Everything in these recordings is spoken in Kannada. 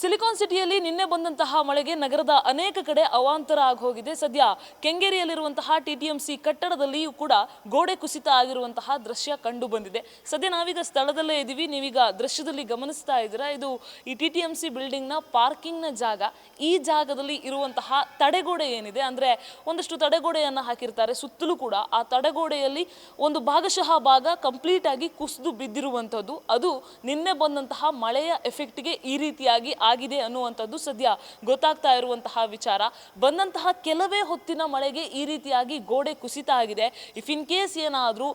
ಸಿಲಿಕಾನ್ ಸಿಟಿಯಲ್ಲಿ ನಿನ್ನೆ ಬಂದಂತಹ ಮಳೆಗೆ ನಗರದ ಅನೇಕ ಕಡೆ ಅವಾಂತರ ಆಗೋಗಿದೆ. ಸದ್ಯ ಕೆಂಗೇರಿಯಲ್ಲಿರುವಂತಹ ಟಿಟಿಎಂಸಿ ಕಟ್ಟಡದಲ್ಲಿಯೂ ಕೂಡ ಗೋಡೆ ಕುಸಿತ ಆಗಿರುವಂತಹ ದೃಶ್ಯ ಕಂಡು ಬಂದಿದೆ. ಸದ್ಯ ನಾವೀಗ ಸ್ಥಳದಲ್ಲೇ ಇದ್ದೀವಿ. ನೀವೀಗ ದೃಶ್ಯದಲ್ಲಿ ಗಮನಿಸ್ತಾ ಇದ್ದೀರಾ, ಇದು ಈ ಟಿಟಿಎಂಸಿ ಬಿಲ್ಡಿಂಗ್ನ ಪಾರ್ಕಿಂಗ್ನ ಜಾಗ. ಈ ಜಾಗದಲ್ಲಿ ಇರುವಂತಹ ತಡೆಗೋಡೆ ಏನಿದೆ ಅಂದ್ರೆ ಒಂದಷ್ಟು ತಡೆಗೋಡೆಯನ್ನು ಹಾಕಿರ್ತಾರೆ ಸುತ್ತಲೂ ಕೂಡ. ಆ ತಡೆಗೋಡೆಯಲ್ಲಿ ಒಂದು ಭಾಗಶಃ ಭಾಗ ಕಂಪ್ಲೀಟ್ ಆಗಿ ಕುಸಿದು ಬಿದ್ದಿರುವಂಥದ್ದು. ಅದು ನಿನ್ನೆ ಬಂದಂತಹ ಮಳೆಯ ಎಫೆಕ್ಟ್ಗೆ ಈ ರೀತಿಯಾಗಿ ಆಗಿದೆ ಅನ್ನುವಂಥದ್ದು ಸದ್ಯ ಗೊತ್ತಾಗ್ತಾ ಇರುವಂತಹ ವಿಚಾರ. ಬಂದಂತಹ ಕೆಲವೇ ಹೊತ್ತಿನ ಮಳೆಗೆ ಈ ರೀತಿಯಾಗಿ ಗೋಡೆ ಕುಸಿತ ಆಗಿದೆ. ಇಫ್ ಇನ್ ಕೇಸ್ ಏನಾದರೂ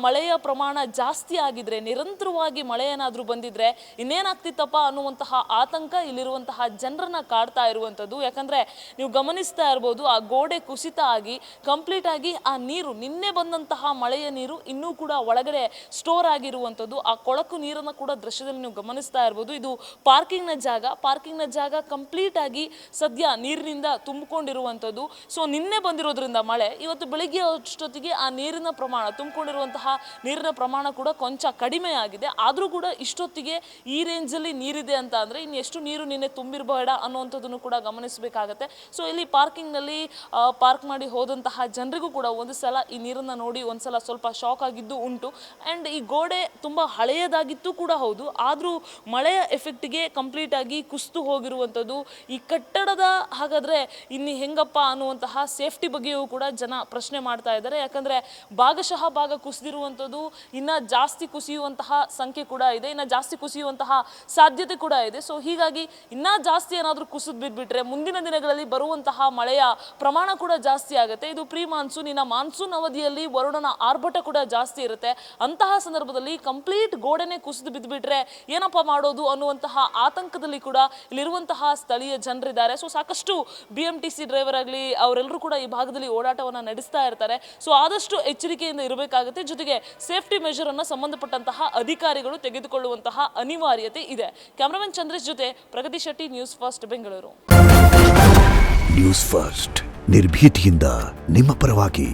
ಮಳೆಯ ಪ್ರಮಾಣ ಜಾಸ್ತಿ ಆಗಿದ್ರೆ, ನಿರಂತರವಾಗಿ ಮಳೆ ಏನಾದರೂ ಬಂದಿದ್ರೆ ಇನ್ನೇನಾಗ್ತಿತ್ತಪ್ಪ ಅನ್ನುವಂತಹ ಆತಂಕ ಇಲ್ಲಿರುವಂತಹ ಜನರನ್ನ ಕಾಡ್ತಾ ಇರುವಂಥದ್ದು. ಯಾಕಂದ್ರೆ ನೀವು ಗಮನಿಸ್ತಾ ಇರ್ಬೋದು, ಆ ಗೋಡೆ ಕುಸಿತ ಆಗಿ ಕಂಪ್ಲೀಟ್ ಆಗಿ ಆ ನೀರು, ನಿನ್ನೆ ಬಂದಂತಹ ಮಳೆಯ ನೀರು ಇನ್ನೂ ಕೂಡ ಒಳಗಡೆ ಸ್ಟೋರ್ ಆಗಿರುವಂಥದ್ದು. ಆ ಕೊಳಕು ನೀರನ್ನು ಕೂಡ ದೃಶ್ಯದಲ್ಲಿ ನೀವು ಗಮನಿಸ್ತಾ ಇರ್ಬೋದು. ಇದು ಪಾರ್ಕಿಂಗ್ನ ಜಾಗ ಕಂಪ್ಲೀಟ್ ಆಗಿ ಸದ್ಯ ನೀರಿನಿಂದ ತುಂಬಿಕೊಂಡಿರುವಂಥದ್ದು. ಸೊ ನಿನ್ನೆ ಬಂದಿರೋದ್ರಿಂದ ಮಳೆ, ಇವತ್ತು ಬೆಳಿಗ್ಗೆ ಅಷ್ಟೊತ್ತಿಗೆ ಆ ನೀರಿನ ಪ್ರಮಾಣ, ತುಂಬಿಕೊಂಡಿರುವಂತಹ ನೀರಿನ ಪ್ರಮಾಣ ಕೂಡ ಕೊಂಚ ಕಡಿಮೆ ಆಗಿದೆ. ಆದರೂ ಕೂಡ ಇಷ್ಟೊತ್ತಿಗೆ ಈ ರೇಂಜಲ್ಲಿ ನೀರಿದೆ ಅಂತ ಅಂದರೆ ಇನ್ನು ಎಷ್ಟು ನೀರು ನಿನ್ನೆ ತುಂಬಿರಬೇಡ ಅನ್ನುವಂಥದ್ದನ್ನು ಕೂಡ ಗಮನಿಸಬೇಕಾಗತ್ತೆ. ಸೊ ಇಲ್ಲಿ ಪಾರ್ಕಿಂಗ್ನಲ್ಲಿ ಪಾರ್ಕ್ ಮಾಡಿ ಹೋದಂತಹ ಜನರಿಗೂ ಕೂಡ ಒಂದು ಸಲ ಈ ನೀರನ್ನು ನೋಡಿ ಒಂದ್ಸಲ ಸ್ವಲ್ಪ ಶಾಕ್ ಆಗಿದ್ದು ಉಂಟು. ಆ್ಯಂಡ್ ಈ ಗೋಡೆ ತುಂಬ ಹಳೆಯದಾಗಿತ್ತು ಕೂಡ ಹೌದು, ಆದರೂ ಮಳೆಯ ಎಫೆಕ್ಟ್ಗೆ ಕಂಪ್ಲೀಟ್ ಆಗಿ ಕುಸಿದು ಹೋಗಿರುವಂಥದ್ದು. ಈ ಕಟ್ಟಡದ ಹಾಗಾದ್ರೆ ಇನ್ನು ಹೆಂಗಪ್ಪ ಅನ್ನುವಂತಹ ಸೇಫ್ಟಿ ಬಗ್ಗೆಯೂ ಕೂಡ ಜನ ಪ್ರಶ್ನೆ ಮಾಡ್ತಾ ಇದ್ದಾರೆ. ಯಾಕಂದ್ರೆ ಭಾಗಶಃ ಭಾಗ ಕುಸಿದಿರುವಂಥದ್ದು, ಇನ್ನ ಜಾಸ್ತಿ ಕುಸಿಯುವಂತಹ ಸಂಖ್ಯೆ ಕೂಡ ಇದೆ, ಇನ್ನ ಜಾಸ್ತಿ ಕುಸಿಯುವಂತಹ ಸಾಧ್ಯತೆ ಕೂಡ ಇದೆ. ಸೊ ಹೀಗಾಗಿ ಇನ್ನ ಜಾಸ್ತಿ ಏನಾದರೂ ಕುಸಿದು ಬಿದ್ಬಿಟ್ರೆ ಮುಂದಿನ ದಿನಗಳಲ್ಲಿ ಬರುವಂತಹ ಮಳೆಯ ಪ್ರಮಾಣ ಕೂಡ ಜಾಸ್ತಿ ಆಗುತ್ತೆ. ಇದು ಪ್ರೀ ಮಾನ್ಸೂನ್, ಇನ್ನ ಮಾನ್ಸೂನ್ ಅವಧಿಯಲ್ಲಿ ವರುಣನ ಆರ್ಭಟ ಕೂಡ ಜಾಸ್ತಿ ಇರುತ್ತೆ. ಅಂತಹ ಸಂದರ್ಭದಲ್ಲಿ ಕಂಪ್ಲೀಟ್ ಗೋಡೆನೆ ಕುಸಿದು ಬಿದ್ದುಬಿಟ್ರೆ ಏನಪ್ಪ ಮಾಡೋದು ಅನ್ನುವಂತಹ ಆತಂಕದಲ್ಲಿ ಕೂಡ ಇಲ್ಲಿರುವಂತಹ ಸ್ಥಳೀಯ ಜನರಿದ್ದಾರೆ. ಸೊ ಸಾಕಷ್ಟು BMTC ಡ್ರೈವರ್ ಆಗಲಿ ಅವರೆಲ್ಲರೂ ಕೂಡ ಈ ಭಾಗದಲ್ಲಿ ಓಡಾಟವನ್ನು ನಡೆಸ್ತಾ ಇರ್ತಾರೆ. ಸೊ ಆದಷ್ಟು ಎಚ್ಚರಿಕೆಯಿಂದ ಇರಬೇಕಾಗುತ್ತೆ. ಜೊತೆಗೆ ಸೇಫ್ಟಿ ಮೆಷರ್ ಅನ್ನು ಸಂಬಂಧಪಟ್ಟಂತಹ ಅಧಿಕಾರಿಗಳು ತೆಗೆದುಕೊಳ್ಳುವಂತಹ ಅನಿವಾರ್ಯತೆ ಇದೆ. ಕ್ಯಾಮರಾಮನ್ ಚಂದ್ರೇಶ್ ಜೊತೆ Pragathi Shetty, news first Bengaluru. News first ನಿರ್ಭೀತಿಯಿಂದ ನಿಮ್ಮ ಪರವಾಗಿ.